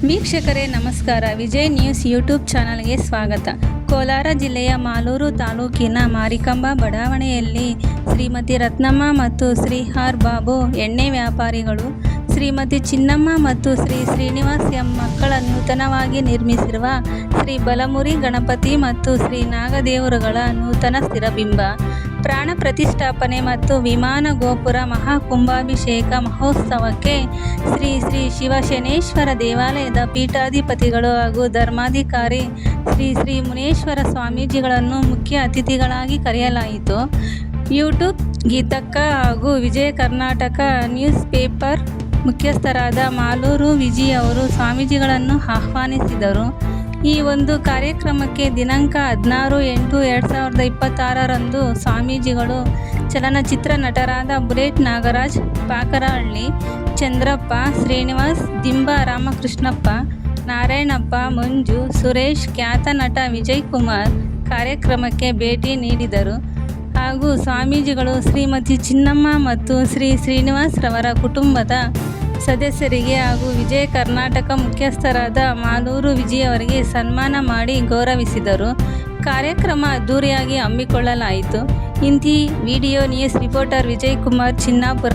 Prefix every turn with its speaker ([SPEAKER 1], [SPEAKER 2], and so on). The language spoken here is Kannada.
[SPEAKER 1] ವೀಕ್ಷಕರೇ ನಮಸ್ಕಾರ. ವಿಜಯ್ ನ್ಯೂಸ್ ಯೂಟ್ಯೂಬ್ ಚಾನಲ್ಗೆ ಸ್ವಾಗತ. ಕೋಲಾರ ಜಿಲ್ಲೆಯ ಮಾಲೂರು ತಾಲೂಕಿನ ಮಾರಿಕಂಬ ಬಡಾವಣೆಯಲ್ಲಿ ಶ್ರೀಮತಿ ರತ್ನಮ್ಮ ಮತ್ತು ಶ್ರೀ ಆರ್ ಬಾಬು ಎಣ್ಣೆ ವ್ಯಾಪಾರಿಗಳು, ಶ್ರೀಮತಿ ಚಿನ್ನಮ್ಮ ಮತ್ತು ಶ್ರೀ ಶ್ರೀನಿವಾಸ್ ಎಂ ಮಕ್ಕಳ ನೂತನವಾಗಿ ನಿರ್ಮಿಸಿರುವ ಶ್ರೀ ಬಲಮುರಿ ಗಣಪತಿ ಮತ್ತು ಶ್ರೀ ನಾಗದೇವರುಗಳ ನೂತನ ಸ್ಥಿರಬಿಂಬ ಪ್ರಾಣ ಪ್ರತಿಷ್ಠಾಪನೆ ಮತ್ತು ವಿಮಾನ ಗೋಪುರ ಮಹಾಕುಂಭಾಭಿಷೇಕ ಮಹೋತ್ಸವಕ್ಕೆ ಶ್ರೀ ಶ್ರೀ ಶಿವಶನೇಶ್ವರ ದೇವಾಲಯದ ಪೀಠಾಧಿಪತಿಗಳು ಹಾಗೂ ಧರ್ಮಾಧಿಕಾರಿ ಶ್ರೀ ಶ್ರೀ ಮುನೇಶ್ವರ ಸ್ವಾಮೀಜಿಗಳನ್ನು ಮುಖ್ಯ ಅತಿಥಿಗಳಾಗಿ ಕರೆಯಲಾಯಿತು. ಯೂಟ್ಯೂಬ್ ಗೀತಕ್ಕ ಹಾಗೂ ವಿಜಯ ಕರ್ನಾಟಕ ನ್ಯೂಸ್ ಪೇಪರ್ ಮುಖ್ಯಸ್ಥರಾದ ಮಾಲೂರು ವಿಜಿ ಅವರು ಸ್ವಾಮೀಜಿಗಳನ್ನು ಆಹ್ವಾನಿಸಿದರು. ಈ ಒಂದು ಕಾರ್ಯಕ್ರಮಕ್ಕೆ ದಿನಾಂಕ 16/8/2026ರಂದು ಸ್ವಾಮೀಜಿಗಳು ಚಲನಚಿತ್ರ ನಟರಾದ ಬುಲೆಟ್ ನಾಗರಾಜ್, ಪಾಕರಹಳ್ಳಿ ಚಂದ್ರಪ್ಪ, ಶ್ರೀನಿವಾಸ್, ದಿಂಬ ರಾಮಕೃಷ್ಣಪ್ಪ, ನಾರಾಯಣಪ್ಪ, ಮಂಜು, ಸುರೇಶ್, ಖ್ಯಾತ ನಟ ವಿಜಯ್ ಕುಮಾರ್ ಕಾರ್ಯಕ್ರಮಕ್ಕೆ ಭೇಟಿ ನೀಡಿದರು. ಹಾಗೂ ಸ್ವಾಮೀಜಿಗಳು ಶ್ರೀಮತಿ ಚಿನ್ನಮ್ಮ ಮತ್ತು ಶ್ರೀ ಶ್ರೀನಿವಾಸ್ ರವರ ಕುಟುಂಬದ ಸದಸ್ಯರಿಗೆ ಹಾಗೂ ವಿಜಯ ಕರ್ನಾಟಕ ಮುಖ್ಯಸ್ಥರಾದ ಮಾಲೂರು ವಿಜಿಯವರಿಗೆ ಸನ್ಮಾನ ಮಾಡಿ ಗೌರವಿಸಿದರು. ಕಾರ್ಯಕ್ರಮ ಅದ್ದೂರಿಯಾಗಿ ಹಮ್ಮಿಕೊಳ್ಳಲಾಯಿತು. ಇಂತಿ video news reporter Vijay Kumar, Chinnapura.